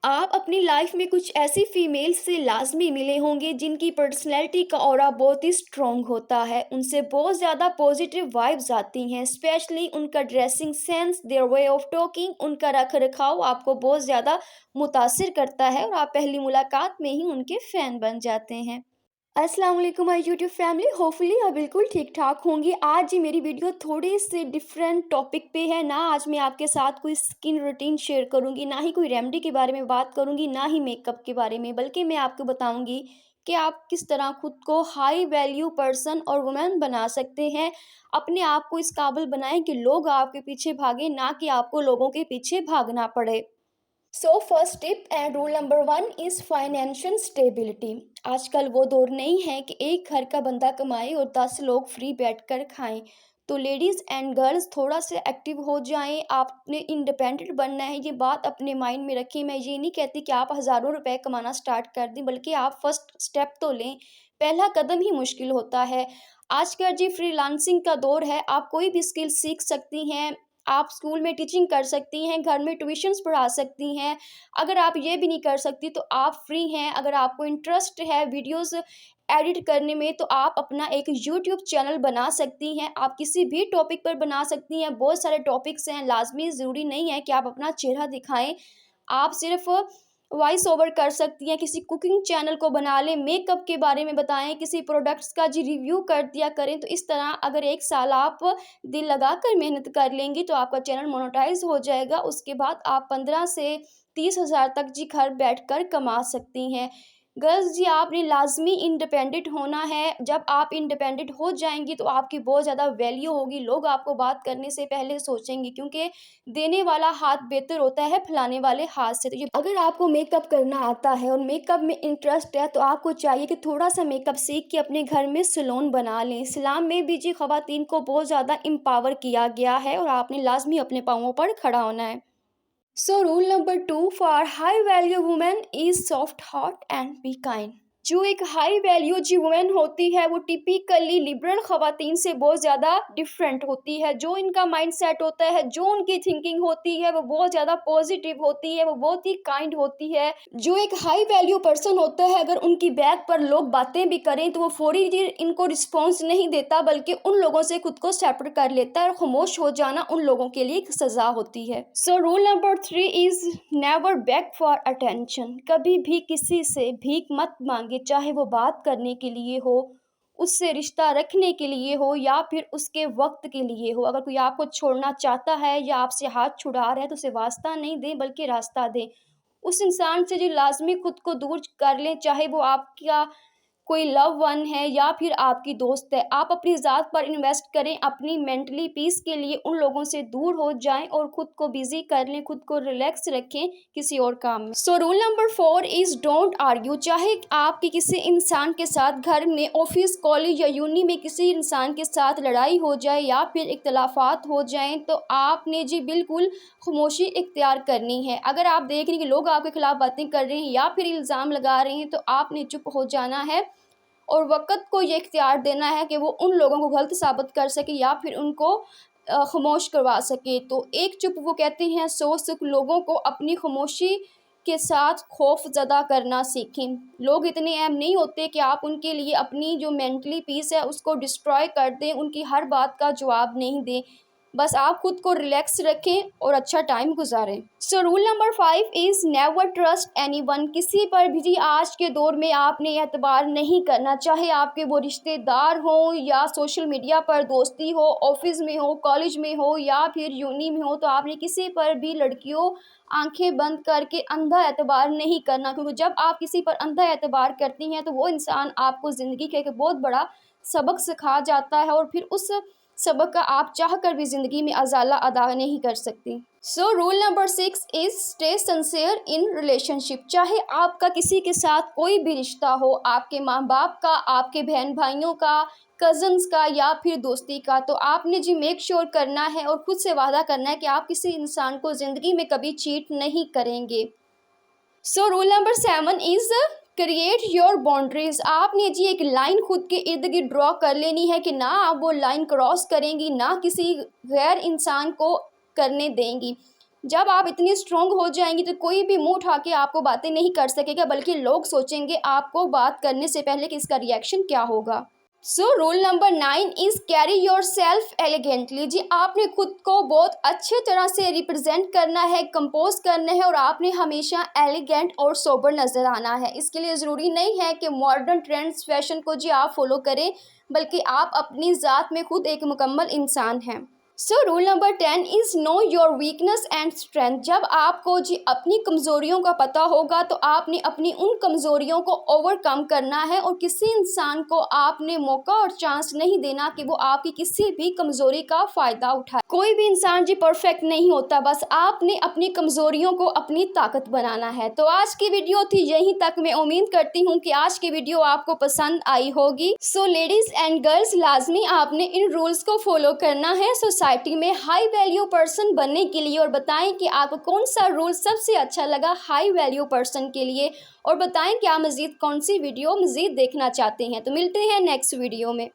आप अपनी लाइफ में कुछ ऐसी फीमेल से लाज़मी मिले होंगे जिनकी पर्सनैलिटी का ऑरा बहुत ही स्ट्रॉन्ग होता है। उनसे बहुत ज़्यादा पॉजिटिव वाइब्स आती हैं, स्पेशली उनका dressing sense, their way of talking, उनका रख-रखाव आपको बहुत ज़्यादा मुतासिर करता है और आप पहली मुलाकात में ही उनके फ़ैन बन जाते हैं। अस्सलाम वालेकुम माय यूट्यूब फैमिली, होपफुली आप बिल्कुल ठीक ठाक होंगी। आज ये मेरी वीडियो थोड़ी सी डिफरेंट टॉपिक पे है। ना आज मैं आपके साथ कोई स्किन रूटीन शेयर करूंगी, ना ही कोई रेमेडी के बारे में बात करूंगी, ना ही मेकअप के बारे में, बल्कि मैं आपको बताऊंगी कि आप किस तरह खुद को हाई वैल्यू पर्सन और वुमेन बना सकते हैं। अपने आप को इस काबिल बनाएं कि लोग आपके पीछे भागें, ना कि आपको लोगों के पीछे भागना पड़े। So first tip and rule number one is financial stability. आजकल वो दौर नहीं है कि एक घर का बंदा कमाए और 10 लोग फ्री बैठकर खाएं। तो लेडीज़ एंड गर्ल्स थोड़ा से एक्टिव हो जाएं, आपने इंडिपेंडेंट बनना है, ये बात अपने माइंड में रखें। मैं ये नहीं कहती कि आप हज़ारों रुपए कमाना स्टार्ट कर दें, बल्कि आप फर्स्ट स्टेप तो लें। पहला कदम ही मुश्किल होता है। आजकल जी फ्रीलांसिंग का दौर है, आप कोई भी स्किल सीख सकती हैं। आप स्कूल में टीचिंग कर सकती हैं, घर में ट्यूशन्स पढ़ा सकती हैं। अगर आप ये भी नहीं कर सकती तो आप फ्री हैं, अगर आपको इंटरेस्ट है वीडियोस एडिट करने में तो आप अपना एक यूट्यूब चैनल बना सकती हैं। आप किसी भी टॉपिक पर बना सकती हैं, बहुत सारे टॉपिक्स हैं, लाजमी ज़रूरी नहीं है कि आप अपना चेहरा दिखाएं। आप सिर्फ वॉइस ओवर कर सकती हैं, किसी कुकिंग चैनल को बना लें, मेकअप के बारे में बताएं, किसी प्रोडक्ट्स का जी रिव्यू कर दिया करें। तो इस तरह अगर 1 साल आप दिल लगाकर मेहनत कर लेंगी तो आपका चैनल मोनेटाइज हो जाएगा। उसके बाद आप 15 से 30 हज़ार तक जी घर बैठकर कमा सकती हैं। गर्ल्स जी आपने लाजमी इंडिपेंडेंट होना है। जब आप इंडिपेंडेंट हो जाएंगी तो आपकी बहुत ज़्यादा वैल्यू होगी। लोग आपको बात करने से पहले सोचेंगे, क्योंकि देने वाला हाथ बेहतर होता है फैलाने वाले हाथ से। तो ये अगर आपको मेकअप करना आता है और मेकअप में इंटरेस्ट है तो आपको चाहिए कि थोड़ा सा मेकअप सीख के अपने घर में सैलून बना लें। इस्लाम में भी जी ख़वातीन को बहुत ज़्यादा एम्पावर किया गया है और आपने लाजमी अपने पाँवों पर खड़ा होना है। So rule number 2 for high value women is soft heart and be kind। जो एक हाई वैल्यू जी वुमेन होती है वो टिपिकली लिबरल ख़वातीन से बहुत ज़्यादा डिफरेंट होती है। जो इनका माइंडसेट होता है, जो उनकी थिंकिंग होती है, वो बहुत ज़्यादा पॉजिटिव होती है, वो बहुत ही काइंड होती है। जो एक हाई वैल्यू पर्सन होता है, अगर उनकी बैक पर लोग बातें भी करें तो वो फौरी जी इनको रिस्पॉन्स नहीं देता, बल्कि उन लोगों से खुद को सेपरेट कर लेता है और खामोश हो जाना उन लोगों के लिए एक सज़ा होती है। सो rule number 3 is never bag for attention. कभी भी किसी से भीख मत मांगे, चाहे वो बात करने के लिए हो, उससे रिश्ता रखने के लिए हो, या फिर उसके वक्त के लिए हो। अगर कोई आपको छोड़ना चाहता है या आपसे हाथ छुड़ा रहा है तो उसे वास्ता नहीं दें, बल्कि रास्ता दें। उस इंसान से जो लाजमी खुद को दूर कर लें, चाहे वो आपका कोई लव वन है या फिर आपकी दोस्त है। आप अपनी ज़ात पर इन्वेस्ट करें, अपनी मेंटली पीस के लिए उन लोगों से दूर हो जाएं और खुद को बिजी कर लें, खुद को रिलैक्स रखें किसी और काम में। सो rule number 4 is don't argue. चाहे आपकी किसी इंसान के साथ घर में, ऑफिस, कॉलेज या यूनी में किसी इंसान के साथ लड़ाई हो जाए या फिर इख्तलाफात हो जाएं, तो आपने जी बिल्कुल खामोशी इख्तियार करनी है। अगर आप देख रहे हैं कि लोग आपके खिलाफ बातें कर रहे हैं या फिर इल्ज़ाम लगा रहे हैं, तो आपने चुप हो जाना है और वक़्त को ये इख्तियार देना है कि वो उन लोगों को गलत साबित कर सके या फिर उनको खामोश करवा सके। तो एक चुप वो कहते हैं 100 सुख। लोगों को अपनी खामोशी के साथ खौफ ज़दा करना सीखें। लोग इतने अहम नहीं होते कि आप उनके लिए अपनी जो मेंटली पीस है उसको डिस्ट्रॉय कर दें, उनकी हर बात का जवाब नहीं दें। बस आप खुद को रिलैक्स रखें और अच्छा टाइम गुजारें। So rule number 5 is never trust anyone. किसी पर भी आज के दौर में आपने एतबार नहीं करना, चाहे आपके वो रिश्तेदार हों या सोशल मीडिया पर दोस्ती हो, ऑफिस में हो, कॉलेज में हो या फिर यूनी में हो। तो आपने किसी पर भी लड़कियों आंखें बंद करके अंधा एतबार नहीं करना, क्योंकि जब आप किसी पर अंधा एतबार करती हैं तो वो इंसान आपको ज़िंदगी का एक बहुत बड़ा सबक सिखा जाता है और फिर उस सबक का आप चाह कर भी ज़िंदगी में अजाला अदा नहीं कर सकती। सो rule number 6 is stay sincere in relationship. चाहे आपका किसी के साथ कोई भी रिश्ता हो, आपके माँ बाप का, आपके बहन भाइयों का, कज़न्स का या फिर दोस्ती का, तो आपने जी मेक श्योर करना है और खुद से वादा करना है कि आप किसी इंसान को ज़िंदगी में कभी चीट नहीं करेंगे। सो rule number 7 is create your boundaries. आपने जी एक लाइन खुद के इर्द गिर्द ड्रॉ कर लेनी है कि ना आप वो लाइन क्रॉस करेंगी, ना किसी गैर इंसान को करने देंगी। जब आप इतनी स्ट्रांग हो जाएंगी तो कोई भी मुंह उठा के आपको बातें नहीं कर सकेगा, बल्कि लोग सोचेंगे आपको बात करने से पहले कि इसका रिएक्शन क्या होगा। So rule number 9 is carry yourself elegantly. जी, आपने खुद को बहुत अच्छे तरह से रिप्रेजेंट करना है, कंपोज करना है, और आपने हमेशा एलिगेंट और सोबर नज़र आना है। इसके लिए ज़रूरी नहीं है कि मॉडर्न ट्रेंड्स फैशन को जी आप फॉलो करें, बल्कि आप अपनी ज़ात में खुद एक मुकम्मल इंसान हैं। सो rule number 10 is know your weakness and strength. जब आपको जी अपनी कमज़ोरियों का पता होगा तो आपने अपनी उन कमज़ोरियों को ओवरकम करना है, और किसी इंसान को आपने मौका और चांस नहीं देना कि वो आपकी किसी भी कमज़ोरी का फ़ायदा उठाए। कोई भी इंसान जी परफेक्ट नहीं होता, बस आपने अपनी कमज़ोरियों को अपनी ताकत बनाना है। तो आज की वीडियो थी यहीं तक। मैं उम्मीद करती हूँ कि आज की वीडियो आपको पसंद आई होगी। सो लेडीज़ एंड गर्ल्स, लाजमी आपने इन रूल्स को फॉलो करना है सोसाइटी में हाई वैल्यू पर्सन बनने के लिए। और बताएं कि आपको कौन सा रूल सबसे अच्छा लगा हाई वैल्यू पर्सन के लिए, और बताएं कि आप मज़ीद कौन सी वीडियो मज़ीद देखना चाहते हैं। तो मिलते हैं नेक्स्ट वीडियो में।